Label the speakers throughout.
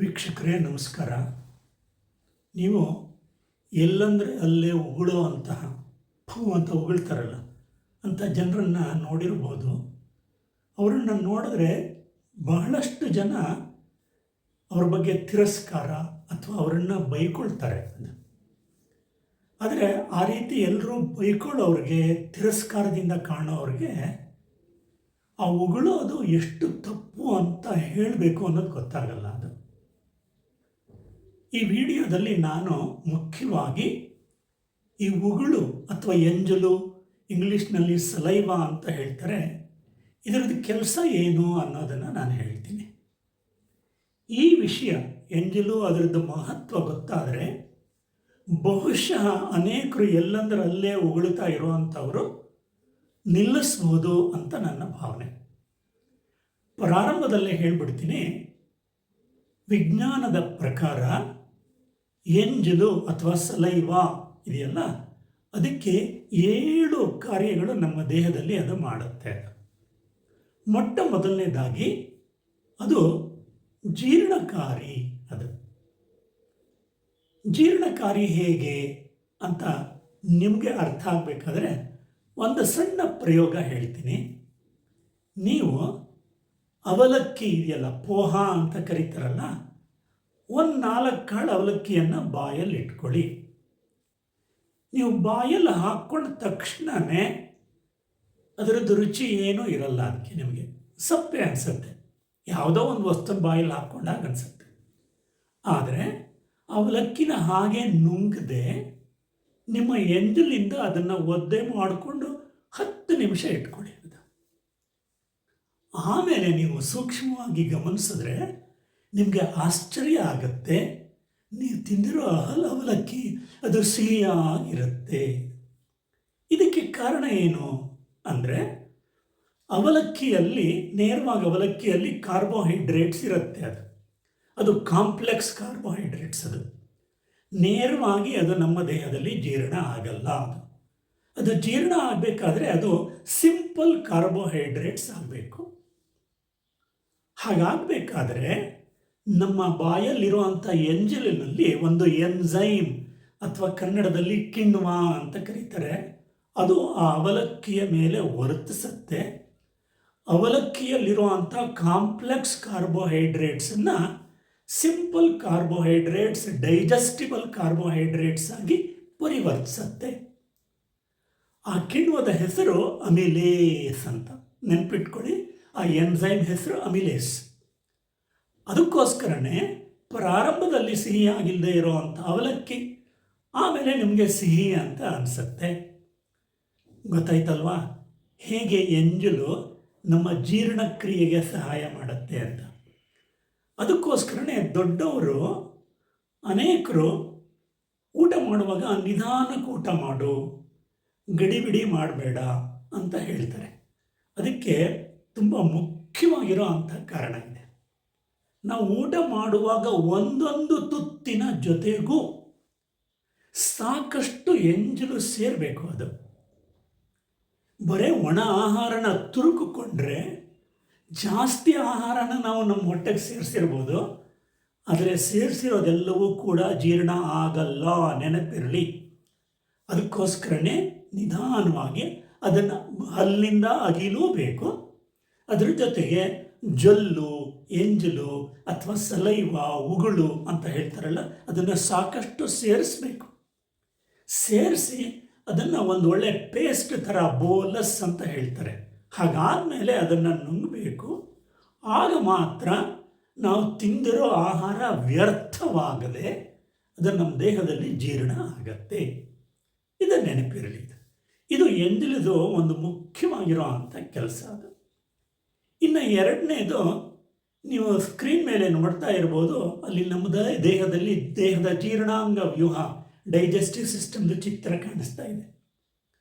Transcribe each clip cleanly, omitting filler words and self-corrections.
Speaker 1: ವೀಕ್ಷಕರೇ ನಮಸ್ಕಾರ. ನೀವು ಎಲ್ಲಂದರೆ ಅಲ್ಲೇ ಉಗುಳುವಂತಹ ಫೂ ಅಂತ ಉಗುಳ್ತಾರಲ್ಲ ಅಂಥ ಜನರನ್ನು ನೋಡಿರ್ಬೋದು. ಅವರನ್ನು ನೋಡಿದ್ರೆ ಬಹಳಷ್ಟು ಜನ ಅವ್ರ ಬಗ್ಗೆ ತಿರಸ್ಕಾರ ಅಥವಾ ಅವರನ್ನು ಬೈಕೊಳ್ತಾರೆ. ಆದರೆ ಆ ರೀತಿ ಎಲ್ಲರೂ ಬೈಕೊಳ್ಳೋರಿಗೆ, ತಿರಸ್ಕಾರದಿಂದ ಕಾಣೋರಿಗೆ ಆ ಉಗುಳೋದು ಎಷ್ಟು ತಪ್ಪು ಅಂತ ಹೇಳಬೇಕು ಅನ್ನೋದು ಗೊತ್ತಾಗಲ್ಲ. ಅದು ಈ ವಿಡಿಯೋದಲ್ಲಿ ನಾನು ಮುಖ್ಯವಾಗಿ ಈ ಉಗುಳು ಅಥವಾ ಎಂಜಲು, ಇಂಗ್ಲೀಷ್ನಲ್ಲಿ ಸಲೈವಾ ಅಂತ ಹೇಳ್ತಾರೆ, ಇದರದ್ದು ಕೆಲಸ ಏನು ಅನ್ನೋದನ್ನು ನಾನು ಹೇಳ್ತೀನಿ. ಈ ವಿಷಯ ಎಂಜಲು ಅದರದ್ದು ಮಹತ್ವ ಗೊತ್ತಾದರೆ ಬಹುಶಃ ಅನೇಕರು ಎಲ್ಲಂದರಲ್ಲೇ ಉಗುಳುತ್ತಾ ಇರುವಂಥವರು ನಿಲ್ಲಿಸ್ಬೋದು ಅಂತ ನನ್ನ ಭಾವನೆ. ಪ್ರಾರಂಭದಲ್ಲೇ ಹೇಳಿಬಿಡ್ತೀನಿ. ವಿಜ್ಞಾನದ ಪ್ರಕಾರ ಎಂಜಲು ಅಥವಾ ಸಲೈವಾ ಇದೆಯಲ್ಲ, ಅದಕ್ಕೆ 7 ಕಾರ್ಯಗಳು ನಮ್ಮ ದೇಹದಲ್ಲಿ ಅದು ಮಾಡುತ್ತೆ. ಮೊಟ್ಟ ಮೊದಲನೇದಾಗಿ ಅದು ಜೀರ್ಣಕಾರಿ. ಅದು ಜೀರ್ಣಕಾರಿ ಹೇಗೆ ಅಂತ ನಿಮಗೆ ಅರ್ಥ ಆಗಬೇಕಾದ್ರೆ ಒಂದು ಸಣ್ಣ ಪ್ರಯೋಗ ಹೇಳ್ತೀನಿ. ನೀವು ಅವಲಕ್ಕಿ ಇದೆಯಲ್ಲ, ಪೋಹ ಅಂತ ಕರೀತಾರಲ್ಲ, ಒಂದು 4 ಕಾಳು ಅವಲಕ್ಕಿಯನ್ನು ಬಾಯಲ್ಲಿ ಇಟ್ಕೊಳ್ಳಿ. ನೀವು ಬಾಯಲ್ಲಿ ಹಾಕ್ಕೊಂಡ ತಕ್ಷಣವೇ ಅದರದ್ದು ರುಚಿ ಏನೂ ಇರಲ್ಲ. ಅದಕ್ಕೆ ನಿಮಗೆ ಸಪ್ಪೆ ಅನಿಸುತ್ತೆ, ಯಾವುದೋ ಒಂದು ವಸ್ತು ಬಾಯಲ್ಲಿ ಹಾಕ್ಕೊಂಡಾಗ ಅನಿಸುತ್ತೆ. ಆದರೆ ಅವಲಕ್ಕಿನ ಹಾಗೆ ನುಂಗದೆ ನಿಮ್ಮ ಎಂಜಲಿಂದ ಅದನ್ನು ಒದ್ದೆ ಮಾಡಿಕೊಂಡು 10 ನಿಮಿಷ ಇಟ್ಕೊಳ್ಳಿ. ಆಮೇಲೆ ನೀವು ಸೂಕ್ಷ್ಮವಾಗಿ ಗಮನಿಸಿದ್ರೆ ನಿಮಗೆ ಆಶ್ಚರ್ಯ ಆಗುತ್ತೆ. ನೀವು ತಿಂದಿರೋ ಅವಲಕ್ಕಿ ಅದು ಸಿಹಿಯಾಗಿರುತ್ತೆ. ಇದಕ್ಕೆ ಕಾರಣ ಏನು ಅಂದರೆ, ನೇರವಾಗಿ ಅವಲಕ್ಕಿಯಲ್ಲಿ ಕಾರ್ಬೋಹೈಡ್ರೇಟ್ಸ್ ಇರುತ್ತೆ. ಅದು ಕಾಂಪ್ಲೆಕ್ಸ್ ಕಾರ್ಬೋಹೈಡ್ರೇಟ್ಸ್. ಅದು ನೇರವಾಗಿ ಅದು ನಮ್ಮ ದೇಹದಲ್ಲಿ ಜೀರ್ಣ ಆಗಲ್ಲ. ಅದು ಜೀರ್ಣ ಆಗಬೇಕಾದ್ರೆ ಅದು ಸಿಂಪಲ್ ಕಾರ್ಬೋಹೈಡ್ರೇಟ್ಸ್ ಆಗಬೇಕು. ಹಾಗಾಗಬೇಕಾದ್ರೆ ನಮ್ಮ ಬಾಯಲ್ಲಿರುವಂಥ ಎಂಜಲಿನಲ್ಲಿ ಒಂದು ಎನ್ಸೈಮ್ ಅಥವಾ ಕನ್ನಡದಲ್ಲಿ ಕಿಣ್ವ ಅಂತ ಕರೀತಾರೆ, ಅದು ಆ ಅವಲಕ್ಕಿಯ ಮೇಲೆ ವರ್ತಿಸುತ್ತೆ. ಅವಲಕ್ಕಿಯಲ್ಲಿರುವಂಥ ಕಾಂಪ್ಲೆಕ್ಸ್ ಕಾರ್ಬೋಹೈಡ್ರೇಟ್ಸನ್ನು ಸಿಂಪಲ್ ಕಾರ್ಬೋಹೈಡ್ರೇಟ್ಸ್, ಡೈಜೆಸ್ಟಿಬಲ್ ಕಾರ್ಬೋಹೈಡ್ರೇಟ್ಸ್ ಆಗಿ ಪರಿವರ್ತಿಸುತ್ತೆ. ಆ ಕಿಣ್ವದ ಹೆಸರು ಅಮಿಲೇಸ್ ಅಂತ ನೆನ್ಪಿಟ್ಕೊಳ್ಳಿ. ಆ ಎನ್ಸೈಮ್ ಹೆಸರು ಅಮಿಲೇಸ್. ಅದಕ್ಕೋಸ್ಕರನೇ ಪ್ರಾರಂಭದಲ್ಲಿ ಸಿಹಿಯಾಗಿಲ್ಲದೆ ಇರೋವಂಥ ಅವಲಕ್ಕಿ ಆಮೇಲೆ ನಿಮಗೆ ಸಿಹಿ ಅಂತ ಅನಿಸುತ್ತೆ. ಗೊತ್ತಾಯ್ತಲ್ವಾ ಹೇಗೆ ಎಂಜಲು ನಮ್ಮ ಜೀರ್ಣಕ್ರಿಯೆಗೆ ಸಹಾಯ ಮಾಡುತ್ತೆ ಅಂತ. ಅದಕ್ಕೋಸ್ಕರನೇ ದೊಡ್ಡವರು ಅನೇಕರು ಊಟ ಮಾಡುವಾಗ ನಿಧಾನಕ್ಕೆ ಊಟ ಮಾಡು, ಗಡಿಬಿಡಿ ಮಾಡಬೇಡ ಅಂತ ಹೇಳ್ತಾರೆ. ಅದಕ್ಕೆ ತುಂಬ ಮುಖ್ಯವಾಗಿರೋ ಅಂಥ ಕಾರಣ ಇದೆ. ನಾವು ಊಟ ಮಾಡುವಾಗ ಒಂದೊಂದು ತುತ್ತಿನ ಜೊತೆಗೂ ಸಾಕಷ್ಟು ಎಂಜಲು ಸೇರಬೇಕು. ಅದು ಬರೀ ಒಣ ಆಹಾರನ ತುರುಕಿಕೊಂಡ್ರೆ ಜಾಸ್ತಿ ಆಹಾರನ ನಾವು ನಮ್ಮ ಹೊಟ್ಟೆಗೆ ಸೇರಿಸಿರ್ಬೋದು, ಆದರೆ ಸೇರಿಸಿರೋದೆಲ್ಲವೂ ಕೂಡ ಜೀರ್ಣ ಆಗಲ್ಲ, ನೆನಪಿರಲಿ. ಅದಕ್ಕೋಸ್ಕರನೇ ನಿಧಾನವಾಗಿ ಅದನ್ನು ಹಲ್ಲಿಂದ ಅಗಿಲೂಬೇಕು. ಅದರ ಜೊತೆಗೆ ಜೊಲ್ಲು, ಎಂಜಲು ಅಥವಾ ಸಲೈವಾ, ಉಗುಳು ಅಂತ ಹೇಳ್ತಾರಲ್ಲ, ಅದನ್ನು ಸಾಕಷ್ಟು ಸೇರಿಸ್ಬೇಕು. ಸೇರಿಸಿ ಅದನ್ನು ಒಂದು ಒಳ್ಳೆ ಪೇಸ್ಟ್ ಥರ, ಬೋಲಸ್ ಅಂತ ಹೇಳ್ತಾರೆ, ಹಾಗಾದಮೇಲೆ ಅದನ್ನು ನುಂಗಬೇಕು. ಆಗ ಮಾತ್ರ ನಾವು ತಿಂದಿರೋ ಆಹಾರ ವ್ಯರ್ಥವಾಗದೆ ಅದು ನಮ್ಮ ದೇಹದಲ್ಲಿ ಜೀರ್ಣ ಆಗತ್ತೆ. ಇದು ನೆನಪಿರಲಿ. ಇದು ಎಂಜಲಿದು ಒಂದು ಮುಖ್ಯವಾಗಿರೋ ಅಂಥ ಕೆಲಸ. ಅದು ಇನ್ನು ಎರಡನೇದು, ನೀವು ಸ್ಕ್ರೀನ್ ಮೇಲೆ ನೋಡ್ತಾ ಇರ್ಬೋದು, ಅಲ್ಲಿ ನಮ್ಮದು ದೇಹದ ಜೀರ್ಣಾಂಗ ವ್ಯೂಹ, ಡೈಜೆಸ್ಟಿವ್ ಸಿಸ್ಟಮ್ದು ಚಿತ್ರ ಕಾಣಿಸ್ತಾ ಇದೆ.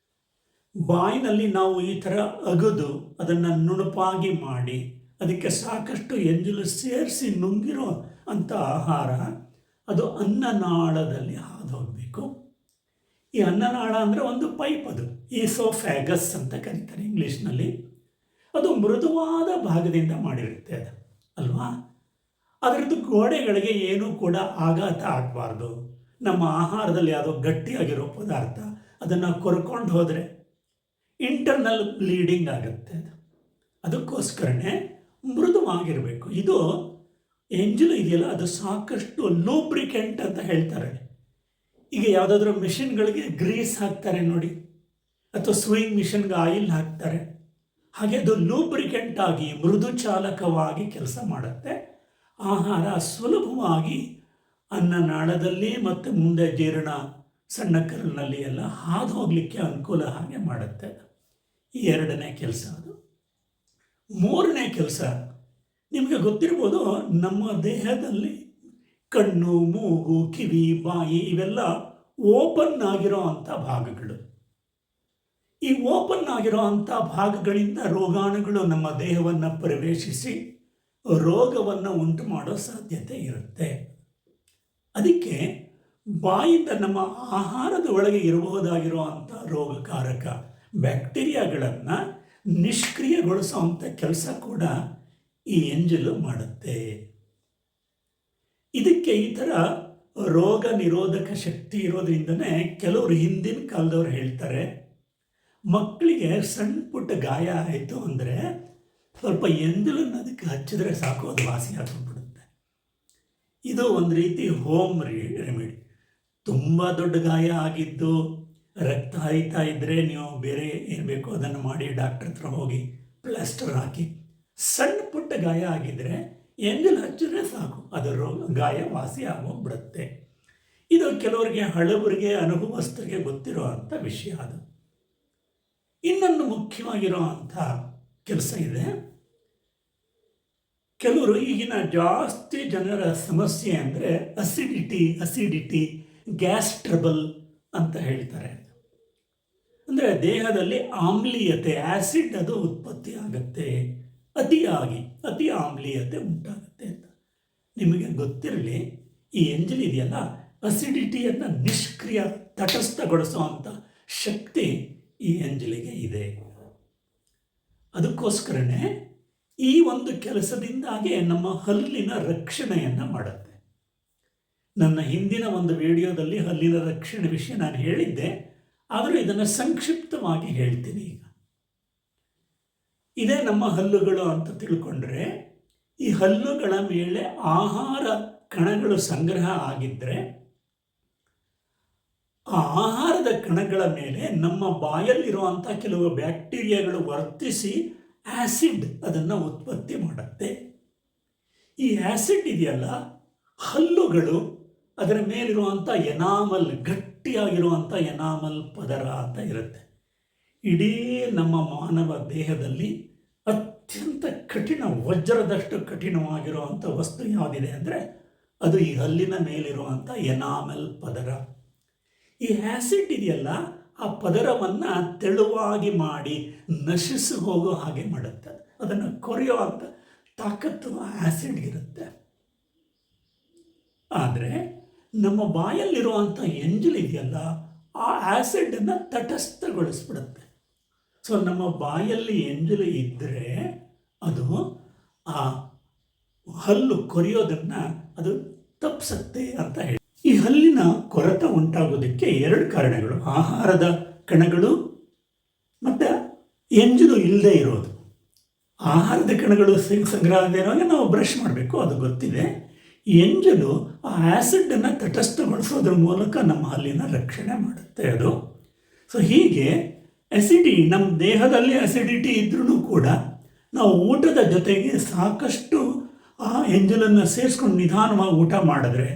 Speaker 1: ಬಾಯಿನಲ್ಲಿ ನಾವು ಈ ಥರ ಅಗದು ಅದನ್ನು ನುಣುಪಾಗಿ ಮಾಡಿ ಅದಕ್ಕೆ ಸಾಕಷ್ಟು ಎಂಜಲು ಸೇರಿಸಿ ನುಂಗಿರೋ ಅಂಥ ಆಹಾರ ಅದು ಅನ್ನನಾಳದಲ್ಲಿ ಹಾದು ಹೋಗಬೇಕು. ಈ ಅನ್ನನಾಳ ಅಂದರೆ ಒಂದು ಪೈಪ್, ಅದು ಈಸೋಫ್ಯಾಗಸ್ ಅಂತ ಕರೀತಾರೆ ಇಂಗ್ಲೀಷ್ನಲ್ಲಿ. ಅದು ಮೃದುವಾದ ಭಾಗದಿಂದ ಮಾಡಿರುತ್ತೆ ಅದು ಅಲ್ವಾ. ಅದರದ್ದು ಗೋಡೆಗಳಿಗೆ ಏನೂ ಕೂಡ ಆಘಾತ ಆಗಬಾರ್ದು. ನಮ್ಮ ಆಹಾರದಲ್ಲಿ ಯಾವುದೋ ಗಟ್ಟಿಯಾಗಿರೋ ಪದಾರ್ಥ ಅದನ್ನು ಕೊರ್ಕೊಂಡು ಹೋದರೆ ಇಂಟರ್ನಲ್ ಬ್ಲೀಡಿಂಗ್ ಆಗುತ್ತೆ. ಅದಕ್ಕೋಸ್ಕರನೇ ಮೃದುವಾಗಿರಬೇಕು. ಇದು ಎಂಜಲು ಇದೆಯಲ್ಲ, ಅದು ಸಾಕಷ್ಟು ಲೂಬ್ರಿಕೆಂಟ್ ಅಂತ ಹೇಳ್ತಾರೆ. ಈಗ ಯಾವುದಾದ್ರೂ ಮಿಷಿನ್ಗಳಿಗೆ ಗ್ರೀಸ್ ಹಾಕ್ತಾರೆ ನೋಡಿ, ಅಥವಾ ಸ್ವಿಂಗ್ ಮಿಷನ್ಗೆ ಆಯಿಲ್ ಹಾಕ್ತಾರೆ, ಹಾಗೆ ಅದು ಲೂಬ್ರಿಕೆಂಟ್ ಆಗಿ ಮೃದು ಚಾಲಕವಾಗಿ ಕೆಲಸ ಮಾಡುತ್ತೆ. ಆಹಾರ ಸುಲಭವಾಗಿ ಅನ್ನನಾಳದಲ್ಲಿ ಮತ್ತು ಮುಂದೆ ಜೀರ್ಣ ಸಣ್ಣ ಕರಲಿನಲ್ಲಿ ಎಲ್ಲ ಹಾದು ಹೋಗಲಿಕ್ಕೆ ಅನುಕೂಲ ಹಾಗೆ ಮಾಡುತ್ತೆ. ಈ ಎರಡನೇ ಕೆಲಸ. ಅದು ಮೂರನೇ ಕೆಲಸ, ನಿಮಗೆ ಗೊತ್ತಿರ್ಬೋದು, ನಮ್ಮ ದೇಹದಲ್ಲಿ ಕಣ್ಣು, ಮೂಗು, ಕಿವಿ, ಬಾಯಿ ಇವೆಲ್ಲ ಓಪನ್ ಆಗಿರೋ ಅಂಥ ಭಾಗಗಳು. ಈ ಓಪನ್ ಆಗಿರೋ ಅಂಥ ಭಾಗಗಳಿಂದ ರೋಗಾಣುಗಳು ನಮ್ಮ ದೇಹವನ್ನು ಪ್ರವೇಶಿಸಿ ರೋಗವನ್ನು ಉಂಟು ಮಾಡೋ ಸಾಧ್ಯತೆ ಇರುತ್ತೆ. ಅದಕ್ಕೆ ಬಾಯಿಂದ ನಮ್ಮ ಆಹಾರದ ಒಳಗೆ ಇರಬಹುದಾಗಿರುವಂಥ ರೋಗಕಾರಕ ಬ್ಯಾಕ್ಟೀರಿಯಾಗಳನ್ನು ನಿಷ್ಕ್ರಿಯಗೊಳಿಸುವಂಥ ಕೆಲಸ ಕೂಡ ಈ ಎಂಜಲು ಮಾಡುತ್ತೆ. ಇದಕ್ಕೆ ಈ ಥರ ರೋಗ ನಿರೋಧಕ ಶಕ್ತಿ ಇರೋದ್ರಿಂದನೇ ಕೆಲವರು ಹಿಂದಿನ ಕಾಲದವ್ರು ಹೇಳ್ತಾರೆ, ಮಕ್ಕಳಿಗೆ ಸಣ್ಣ ಪುಟ್ಟ ಗಾಯ ಆಯಿತು ಅಂದರೆ ಸ್ವಲ್ಪ ಎಂಜಲನ್ನು ಅದಕ್ಕೆ ಹಚ್ಚಿದ್ರೆ ಸಾಕು, ಅದು ವಾಸಿ ಆಗಿಬಿಡುತ್ತೆ. ಇದು ಒಂದು ರೀತಿ ಹೋಮ್ ರೆಮಿಡಿ. ತುಂಬ ದೊಡ್ಡ ಗಾಯ ಆಗಿದ್ದು ರಕ್ತ ಹರಿತಾ ಇದ್ದರೆ ನೀವು ಬೇರೆ ಏನು ಬೇಕೋ ಅದನ್ನು ಮಾಡಿ ಡಾಕ್ಟ್ರ್ ಹತ್ರ ಹೋಗಿ ಪ್ಲಾಸ್ಟರ್ ಹಾಕಿ. ಸಣ್ಣ ಪುಟ್ಟ ಗಾಯ ಆಗಿದ್ದರೆ ಎಂಜಲು ಹಚ್ಚಿದ್ರೆ ಸಾಕು, ಅದರ ಗಾಯ ವಾಸಿ ಆಗೋಗ್ಬಿಡುತ್ತೆ. ಇದು ಕೆಲವರಿಗೆ ಹಳಬರಿಗೆ ಅನುಭವಸ್ಥರಿಗೆ ಗೊತ್ತಿರೋ ಅಂಥ ವಿಷಯ. ಅದು ಇನ್ನೊಂದು ಮುಖ್ಯವಾಗಿರೋ ಅಂಥ ಕೆಲಸ ಇದೆ. ಕೆಲವರು ಈಗಿನ ಜಾಸ್ತಿ ಜನರ ಸಮಸ್ಯೆ ಅಂದರೆ ಅಸಿಡಿಟಿ, ಗ್ಯಾಸ್ ಟ್ರಬಲ್ ಅಂತ ಹೇಳ್ತಾರೆ. ಅಂದರೆ ದೇಹದಲ್ಲಿ ಆಮ್ಲೀಯತೆ, ಆ್ಯಸಿಡ್ ಅದು ಉತ್ಪತ್ತಿ ಆಗುತ್ತೆ, ಅತಿ ಆಮ್ಲೀಯತೆ ಉಂಟಾಗುತ್ತೆ ಅಂತ. ನಿಮಗೆ ಗೊತ್ತಿರಲಿ, ಈ ಎಂಜಲ್ ಇದೆಯಲ್ಲ, ಅಸಿಡಿಟಿಯನ್ನು ತಟಸ್ಥಗೊಳಿಸುವಂಥ ಶಕ್ತಿ ಈ ಎಂಜಲಿಗೆ ಇದೆ. ಅದಕ್ಕೋಸ್ಕರನೇ ಈ ಒಂದು ಕೆಲಸದಿಂದಾಗಿ ನಮ್ಮ ಹಲ್ಲಿನ ರಕ್ಷಣೆಯನ್ನು ಮಾಡುತ್ತೆ. ನನ್ನ ಹಿಂದಿನ ಒಂದು ವಿಡಿಯೋದಲ್ಲಿ ಹಲ್ಲಿನ ರಕ್ಷಣೆ ವಿಷಯ ನಾನು ಹೇಳಿದ್ದೆ, ಆದರೆ ಇದನ್ನು ಸಂಕ್ಷಿಪ್ತವಾಗಿ ಹೇಳ್ತೀನಿ. ಈಗ ಇದೇ ನಮ್ಮ ಹಲ್ಲುಗಳು ಅಂತ ತಿಳ್ಕೊಂಡ್ರೆ, ಈ ಹಲ್ಲುಗಳ ಮೇಲೆ ಆಹಾರ ಕಣಗಳು ಸಂಗ್ರಹ ಆಗಿದ್ದರೆ ಆ ಆಹಾರದ ಕಣಗಳ ಮೇಲೆ ನಮ್ಮ ಬಾಯಲ್ಲಿರುವಂಥ ಕೆಲವು ಬ್ಯಾಕ್ಟೀರಿಯಾಗಳು ವರ್ತಿಸಿ ಆ್ಯಸಿಡ್ ಅದನ್ನು ಉತ್ಪತ್ತಿ ಮಾಡುತ್ತೆ. ಈ ಆ್ಯಸಿಡ್ ಇದೆಯಲ್ಲ, ಹಲ್ಲುಗಳು ಅದರ ಮೇಲಿರುವಂಥ ಎನಾಮಲ್, ಗಟ್ಟಿಯಾಗಿರುವಂಥ ಎನಾಮಲ್ ಪದರ ಅಂತ ಇರುತ್ತೆ. ಇಡೀ ನಮ್ಮ ಮಾನವ ದೇಹದಲ್ಲಿ ಅತ್ಯಂತ ಕಠಿಣ, ವಜ್ರದಷ್ಟು ಕಠಿಣವಾಗಿರುವಂಥ ವಸ್ತು ಯಾವುದಿದೆ ಅಂದರೆ ಅದು ಈ ಹಲ್ಲಿನ ಮೇಲಿರುವಂಥ ಎನಾಮಲ್ ಪದರ. ಈ ಆ್ಯಸಿಡ್ ಇದೆಯಲ್ಲ, ಆ ಪದರವನ್ನು ತೆಳುವಾಗಿ ಮಾಡಿ ನಶಿಸಿ ಹೋಗೋ ಹಾಗೆ ಮಾಡುತ್ತೆ. ಅದನ್ನು ಕೊರೆಯುವಂಥ ತಾಕತ್ತು ಆ್ಯಸಿಡ್ಗಿರುತ್ತೆ. ಆದರೆ ನಮ್ಮ ಬಾಯಲ್ಲಿರುವಂಥ ಎಂಜಲ್ ಇದೆಯಲ್ಲ, ಆ ಆ್ಯಸಿಡನ್ನು ತಟಸ್ಥಗೊಳಿಸ್ಬಿಡುತ್ತೆ. ಸೊ ನಮ್ಮ ಬಾಯಲ್ಲಿ ಎಂಜಲು ಇದ್ದರೆ ಅದು ಆ ಹಲ್ಲು ಕೊರೆಯೋದನ್ನು ಅದು ತಪ್ಪಿಸುತ್ತೆ ಅಂತ ಹೇಳಿ. ಈ ಹಲ್ಲಿನ ಕೊರತೆ ಉಂಟಾಗೋದಕ್ಕೆ 2 ಕಾರಣಗಳು: ಆಹಾರದ ಕಣಗಳು ಮತ್ತು ಎಂಜಲು ಇಲ್ಲದೆ ಇರೋದು. ಆಹಾರದ ಕಣಗಳು ಸಂಗ್ರಹ ಆಗದೆ ಇರುವಾಗ ನಾವು ಬ್ರಷ್ ಮಾಡಬೇಕು, ಅದು ಗೊತ್ತಿದೆ. ಎಂಜಲು ಆ ಆ್ಯಸಿಡನ್ನು ತಟಸ್ಥಗೊಳಿಸೋದ್ರ ಮೂಲಕ ನಮ್ಮ ಹಲ್ಲಿನ ರಕ್ಷಣೆ ಮಾಡುತ್ತೆ ಅದು. ಸೊ ಹೀಗೆ ನಮ್ಮ ದೇಹದಲ್ಲಿ ಅಸಿಡಿಟಿ ಇದ್ರೂ ಕೂಡ ನಾವು ಊಟದ ಜೊತೆಗೆ ಸಾಕಷ್ಟು ಆ ಎಂಜಲನ್ನು ಸೇರಿಸ್ಕೊಂಡು ನಿಧಾನವಾಗಿ ಊಟ ಮಾಡಿದ್ರೆ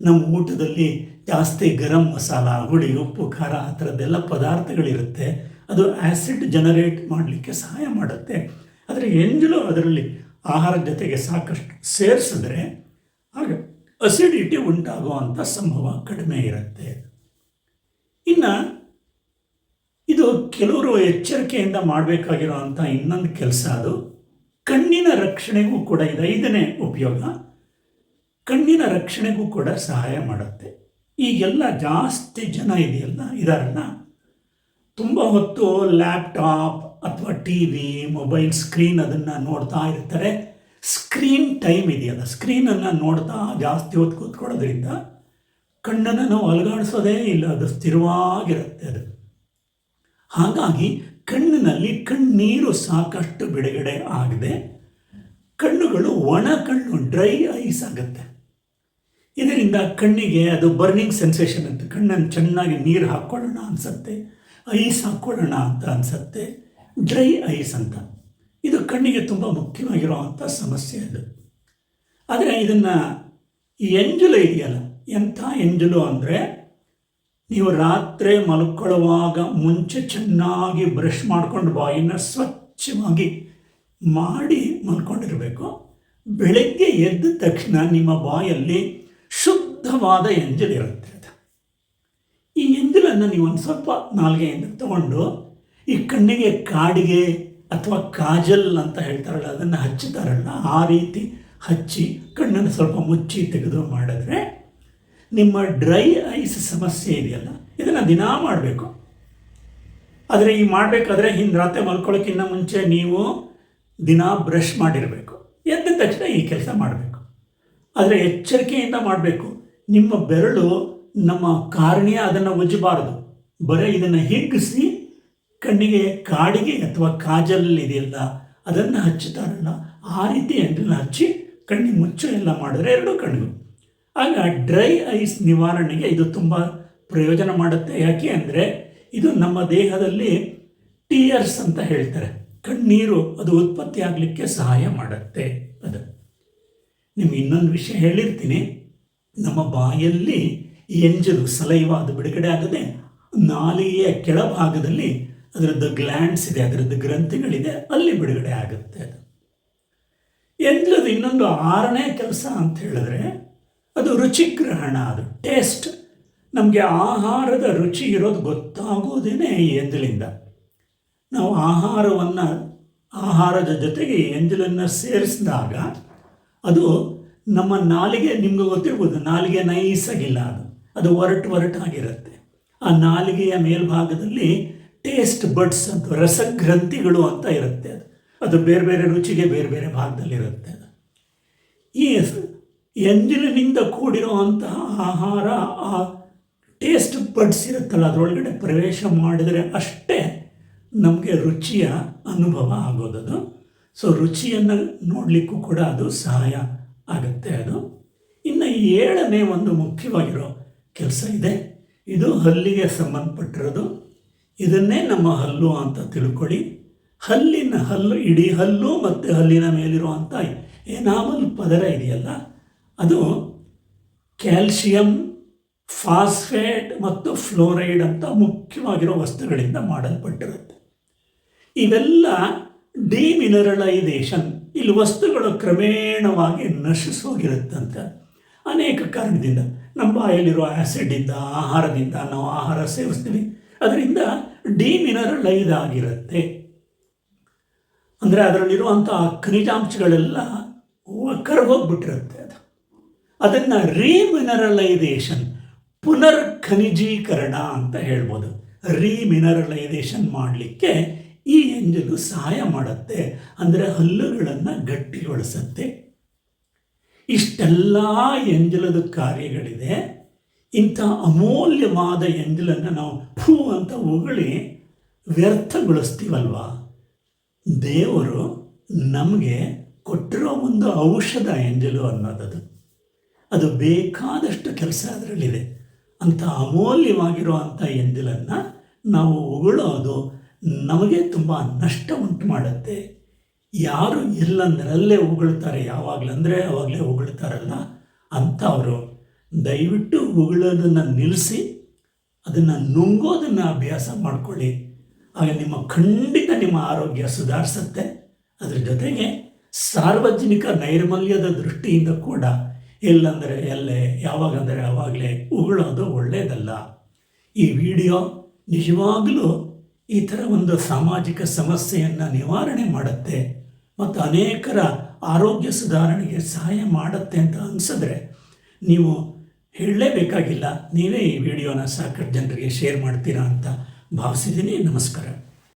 Speaker 1: ನಮ್ಮ ಊಟದಲ್ಲಿ ಜಾಸ್ತಿ ಗರಂ ಮಸಾಲ, ಹುಳಿ, ಉಪ್ಪು, ಖಾರ ಆ ಥರದ್ದೆಲ್ಲ ಪದಾರ್ಥಗಳಿರುತ್ತೆ. ಅದು ಆ್ಯಸಿಡ್ ಜನರೇಟ್ ಮಾಡಲಿಕ್ಕೆ ಸಹಾಯ ಮಾಡುತ್ತೆ. ಆದರೆ ಎಂಜಲು ಅದರಲ್ಲಿ ಆಹಾರದ ಜೊತೆಗೆ ಸಾಕಷ್ಟು ಸೇರಿಸಿದ್ರೆ ಆಗ ಅಸಿಡಿಟಿ ಉಂಟಾಗುವಂಥ ಸಂಭವ ಕಡಿಮೆ ಇರುತ್ತೆ. ಇನ್ನು ಇದು ಕೆಲವರು ಎಚ್ಚರಿಕೆಯಿಂದ ಮಾಡಬೇಕಾಗಿರೋವಂಥ ಇನ್ನೊಂದು ಕೆಲಸ, ಅದು ಕಣ್ಣಿನ ರಕ್ಷಣೆಗೂ ಕೂಡ ಇದೆ. 5ನೇ ಉಪಯೋಗ, ಕಣ್ಣಿನ ರಕ್ಷಣೆಗೂ ಕೂಡ ಸಹಾಯ ಮಾಡುತ್ತೆ. ಈಗೆಲ್ಲ ಜಾಸ್ತಿ ಜನ ಇದಾರಲ್ಲ, ತುಂಬ ಹೊತ್ತು ಲ್ಯಾಪ್ಟಾಪ್ ಅಥವಾ ಟಿ ವಿ, ಮೊಬೈಲ್ ಸ್ಕ್ರೀನ್ ಅದನ್ನು ನೋಡ್ತಾ ಇರ್ತಾರೆ. ಸ್ಕ್ರೀನ್ ಟೈಮ್ ಇದೆಯಲ್ಲ, ಸ್ಕ್ರೀನನ್ನು ನೋಡ್ತಾ ಜಾಸ್ತಿ ಹೊತ್ತು ಕೂತ್ಕೊಳ್ಳೋದ್ರಿಂದ ಕಣ್ಣನ್ನು ನಾವು ಅಲುಗಾಡಿಸೋದೇ ಇಲ್ಲ, ಅದು ಸ್ಥಿರವಾಗಿರುತ್ತೆ ಅದು. ಹಾಗಾಗಿ ಕಣ್ಣಿನಲ್ಲಿ ಕಣ್ಣೀರು ಸಾಕಷ್ಟು ಬಿಡುಗಡೆ ಆಗದೆ ಕಣ್ಣುಗಳು ಒಣ ಕಣ್ಣು, ಡ್ರೈ ಐಸ್ ಆಗುತ್ತೆ. ಇದರಿಂದ ಕಣ್ಣಿಗೆ ಅದು ಬರ್ನಿಂಗ್ ಸೆನ್ಸೇಷನ್ ಅಂತ, ಕಣ್ಣನ್ನು ಚೆನ್ನಾಗಿ ನೀರು ಹಾಕ್ಕೊಳ್ಳೋಣ ಅನಿಸುತ್ತೆ, ಐಸ್ ಹಾಕ್ಕೊಳ್ಳೋಣ ಅಂತ ಅನಿಸುತ್ತೆ, ಡ್ರೈ ಐಸ್ ಅಂತ. ಇದು ಕಣ್ಣಿಗೆ ತುಂಬ ಮುಖ್ಯವಾಗಿರುವಂಥ ಸಮಸ್ಯೆ ಅದು. ಆದರೆ ಇದನ್ನು ಎಂಜಲು ಇದೆಯಲ್ಲ, ಎಂಥ ಎಂಜಲು ಅಂದರೆ, ನೀವು ರಾತ್ರಿ ಮಲ್ಕೊಳ್ಳುವಾಗ ಮುಂಚೆ ಚೆನ್ನಾಗಿ ಬ್ರಷ್ ಮಾಡಿಕೊಂಡು ಬಾಯಿನ ಸ್ವಚ್ಛವಾಗಿ ಮಾಡಿ ಮಲ್ಕೊಂಡಿರಬೇಕು. ಬೆಳಗ್ಗೆ ಎದ್ದ ತಕ್ಷಣ ನಿಮ್ಮ ಬಾಯಲ್ಲಿ ಶುದ್ಧವಾದ ಎಂಜಲಿರುತ್ತೆ. ಅದು ಈ ಎಂಜಲನ್ನು ನೀವು ಒಂದು ಸ್ವಲ್ಪ ನಾಲ್ಗೆಯಿಂದ ತಗೊಂಡು ಈ ಕಣ್ಣಿಗೆ ಕಾಡಿಗೆ ಅಥವಾ ಕಾಜಲ್ ಅಂತ ಹೇಳ್ತಾರಲ್ಲ, ಅದನ್ನು ಹಚ್ಚುತ್ತಾರಲ್ಲ, ಆ ರೀತಿ ಹಚ್ಚಿ ಕಣ್ಣನ್ನು ಸ್ವಲ್ಪ ಮುಚ್ಚಿ ತೆಗೆದು ಮಾಡಿದ್ರೆ ನಿಮ್ಮ ಡ್ರೈ ಐಸ್ ಸಮಸ್ಯೆ ಇದೆಯಲ್ಲ, ಇದನ್ನು ದಿನಾ ಮಾಡಬೇಕು. ಆದರೆ ಈ ಮಾಡಬೇಕಾದ್ರೆ ರಾತ್ರಿ ಮಲ್ಕೊಳ್ಳೋಕ್ಕಿಂತ ಮುಂಚೆ ನೀವು ದಿನ ಬ್ರಷ್ ಮಾಡಿರಬೇಕು. ಎದ್ದ ತಕ್ಷಣ ಈ ಕೆಲಸ ಮಾಡಬೇಕು. ಆದರೆ ಎಚ್ಚರಿಕೆಯಿಂದ ಮಾಡಬೇಕು. ನಿಮ್ಮ ಬೆರಳು ನಮ್ಮ ಕಾರ್ನಿಯ ಅದನ್ನು ಉಜ್ಜಬಾರದು. ಬರೀ ಇದನ್ನು ಹಿಗ್ಗಿಸಿ ಕಣ್ಣಿಗೆ ಕಾಡಿಗೆ ಅಥವಾ ಕಾಜಲ್ ಇದೆಯಲ್ಲ ಅದನ್ನು ಹಚ್ಚುತ್ತಾರಲ್ಲ, ಆ ರೀತಿ ಎಂಜಲನ್ನು ಹಚ್ಚಿ ಕಣ್ಣಿಗೆ ಮುಚ್ಚು ಎಲ್ಲ ಮಾಡಿದ್ರೆ ಎರಡೂ ಕಣ್ಣಿಗೂ ಆಗ ಡ್ರೈ ಐಸ್ ನಿವಾರಣೆಗೆ ಇದು ತುಂಬ ಪ್ರಯೋಜನ ಮಾಡುತ್ತೆ. ಯಾಕೆ ಅಂದರೆ ಇದು ನಮ್ಮ ದೇಹದಲ್ಲಿ ಟಿಯರ್ಸ್ ಅಂತ ಹೇಳ್ತಾರೆ, ಕಣ್ಣೀರು, ಅದು ಉತ್ಪತ್ತಿ ಆಗಲಿಕ್ಕೆ ಸಹಾಯ ಮಾಡುತ್ತೆ. ಅದು ನಿಮ್ಗೆ ಇನ್ನೊಂದು ವಿಷಯ ಹೇಳಿರ್ತೀನಿ, ನಮ್ಮ ಬಾಯಲ್ಲಿ ಎಂಜಲು ಸಲೈವ ಅದು ಬಿಡುಗಡೆ ಆಗದೆ ನಾಲಿಗೆಯ ಕೆಳಭಾಗದಲ್ಲಿ ಅದರದ್ದು ಗ್ಲ್ಯಾಂಡ್ಸ್ ಇದೆ, ಅದರದ್ದು ಗ್ರಂಥಿಗಳಿದೆ, ಅಲ್ಲಿ ಬಿಡುಗಡೆ ಆಗುತ್ತೆ. ಅದು ಎಂಜಲದು ಇನ್ನೊಂದು 6ನೇ ಕೆಲಸ ಅಂತ ಹೇಳಿದ್ರೆ ಅದು ರುಚಿಗ್ರಹಣ, ಅದು ಟೇಸ್ಟ್. ನಮಗೆ ಆಹಾರದ ರುಚಿ ಇರೋದು ಗೊತ್ತಾಗೋದೇ ಈ ಎಂಜಲಿಂದ. ನಾವು ಆಹಾರದ ಜೊತೆಗೆ ಎಂಜಲನ್ನು ಸೇರಿಸಿದಾಗ ಅದು ನಮ್ಮ ನಾಲಿಗೆ, ನಿಮ್ಗೆ ಗೊತ್ತಿರ್ಬೋದು, ನಾಲಿಗೆ ನೈಸಾಗಿಲ್ಲ, ಅದು ಒರಟಾಗಿರುತ್ತೆ. ಆ ನಾಲಿಗೆಯ ಮೇಲ್ಭಾಗದಲ್ಲಿ ಟೇಸ್ಟ್ ಬಡ್ಸ್ ಅಂತ, ರಸಗ್ರಂಥಿಗಳು ಅಂತ ಇರುತ್ತೆ. ಅದು ಬೇರೆ ಬೇರೆ ರುಚಿಗೆ ಬೇರೆ ಬೇರೆ ಭಾಗದಲ್ಲಿರುತ್ತೆ. ಅದು ಈ ಎಂಜಲಿನಿಂದ ಕೂಡಿರುವಂತಹ ಆಹಾರ ಆ ಟೇಸ್ಟ್ ಬಡ್ಸ್ ಇರುತ್ತಲ್ಲ ಅದರೊಳಗಡೆ ಪ್ರವೇಶ ಮಾಡಿದರೆ ಅಷ್ಟೇ ನಮಗೆ ರುಚಿಯ ಅನುಭವ ಆಗೋದದು. ಸೊ ರುಚಿಯನ್ನು ನೋಡಲಿಕ್ಕೂ ಕೂಡ ಅದು ಸಹಾಯ ಆಗುತ್ತೆ. ಅದು ಇನ್ನು 7ನೇ ಒಂದು ಮುಖ್ಯವಾಗಿರೋ ಕೆಲಸ ಇದೆ, ಇದು ಹಲ್ಲಿಗೆ ಸಂಬಂಧಪಟ್ಟಿರೋದು. ಇದನ್ನೇ ನಮ್ಮ ಹಲ್ಲು ಅಂತ ತಿಳ್ಕೊಳ್ಳಿ. ಹಲ್ಲು ಇಡೀ ಹಲ್ಲು ಮತ್ತು ಹಲ್ಲಿನ ಮೇಲಿರುವಂಥ ಎನಾಮಲ್ ಪದರ ಇದೆಯಲ್ಲ, ಅದು ಕ್ಯಾಲ್ಶಿಯಂ, ಫಾಸ್ಫೇಟ್ ಮತ್ತು ಫ್ಲೋರೈಡ್ ಅಂತ ಮುಖ್ಯವಾಗಿರೋ ವಸ್ತುಗಳಿಂದ ಮಾಡಲ್ಪಟ್ಟಿರುತ್ತೆ. ಇವೆಲ್ಲ ಡಿಮಿನರಲೈಸೇಷನ್, ಇಲ್ಲಿ ವಸ್ತುಗಳು ಕ್ರಮೇಣವಾಗಿ ನಶಿಸೋಗಿರುತ್ತಂತೆ ಅನೇಕ ಕಾರಣದಿಂದ. ನಮ್ಮ ಬಾಯಲ್ಲಿರೋ ಆ್ಯಸಿಡಿಂದ, ಆಹಾರದಿಂದ, ನಾವು ಆಹಾರ ಸೇವಿಸ್ತೀವಿ, ಅದರಿಂದ ಡಿಮಿನರಲೈಸ್ ಆಗಿರುತ್ತೆ. ಅಂದರೆ ಅದರಲ್ಲಿರುವಂಥ ಖನಿಜಾಂಶಗಳೆಲ್ಲ ಕರಗೋಗ್ಬಿಟ್ಟಿರುತ್ತೆ. ಅದನ್ನು ರೀಮಿನರಲೈಸೇಷನ್, ಪುನರ್ ಖನಿಜೀಕರಣ ಅಂತ ಹೇಳ್ಬೋದು. ರೀಮಿನರಲೈಸೇಷನ್ ಮಾಡಲಿಕ್ಕೆ ಈ ಎಂಜಲು ಸಹಾಯ ಮಾಡುತ್ತೆ, ಅಂದರೆ ಹಲ್ಲುಗಳನ್ನು ಗಟ್ಟಿಗೊಳಿಸುತ್ತೆ. ಇಷ್ಟೆಲ್ಲ ಎಂಜಲದ ಕಾರ್ಯಗಳಿದೆ. ಇಂಥ ಅಮೂಲ್ಯವಾದ ಎಂಜಲನ್ನು ನಾವು ಫೂ ಅಂತ ಉಗುಳಿ ವ್ಯರ್ಥಗೊಳಿಸ್ತೀವಲ್ವ, ದೇವರು ನಮಗೆ ಕೊಟ್ಟಿರೋ ಒಂದು ಔಷಧ ಎಂಜಲು ಅನ್ನೋದದು. ಅದು ಬೇಕಾದಷ್ಟು ಕೆಲಸ ಅದರಲ್ಲಿದೆ. ಅಂಥ ಅಮೂಲ್ಯವಾಗಿರುವಂಥ ಎಂಜಲನ್ನು ನಾವು ಉಗುಳೋದು ನಮಗೆ ತುಂಬ ನಷ್ಟ ಉಂಟು ಮಾಡುತ್ತೆ. ಯಾರು ಎಲ್ಲಂದರಲ್ಲೇ ಉಗುಳ್ತಾರೆ, ಯಾವಾಗಲಂದರೆ ಅವಾಗಲೇ ಉಗುಳ್ತಾರಲ್ಲ ಅಂಥವರು ದಯವಿಟ್ಟು ಉಗುಳೋದನ್ನು ನಿಲ್ಲಿಸಿ ಅದನ್ನು ನುಂಗೋದನ್ನು ಅಭ್ಯಾಸ ಮಾಡಿಕೊಳ್ಳಿ. ಆಗ ಖಂಡಿತ ನಿಮ್ಮ ಆರೋಗ್ಯ ಸುಧಾರಿಸುತ್ತೆ. ಅದರ ಜೊತೆಗೆ ಸಾರ್ವಜನಿಕ ನೈರ್ಮಲ್ಯದ ದೃಷ್ಟಿಯಿಂದ ಕೂಡ ಎಲ್ಲಂದರೆ ಎಲ್ಲೇ, ಯಾವಾಗಂದರೆ ಆವಾಗಲೇ ಉಗುಳೋದು ಒಳ್ಳೆಯದಲ್ಲ. ಈ ವಿಡಿಯೋ ನಿಜವಾಗಲೂ ಈ ಥರ ಒಂದು ಸಾಮಾಜಿಕ ಸಮಸ್ಯೆಯನ್ನು ನಿವಾರಣೆ ಮಾಡುತ್ತೆ ಮತ್ತು ಅನೇಕರ ಆರೋಗ್ಯ ಸುಧಾರಣೆಗೆ ಸಹಾಯ ಮಾಡುತ್ತೆ ಅಂತ ಅನಿಸಿದ್ರೆ ನೀವು ಹೇಳಲೇಬೇಕಾಗಿಲ್ಲ, ನೀವೇ ಈ ವಿಡಿಯೋನ ಸಾಕಷ್ಟು ಜನರಿಗೆ ಶೇರ್ ಮಾಡ್ತೀರಾ ಅಂತ ಭಾವಿಸಿದ್ದೀನಿ. ನಮಸ್ಕಾರ.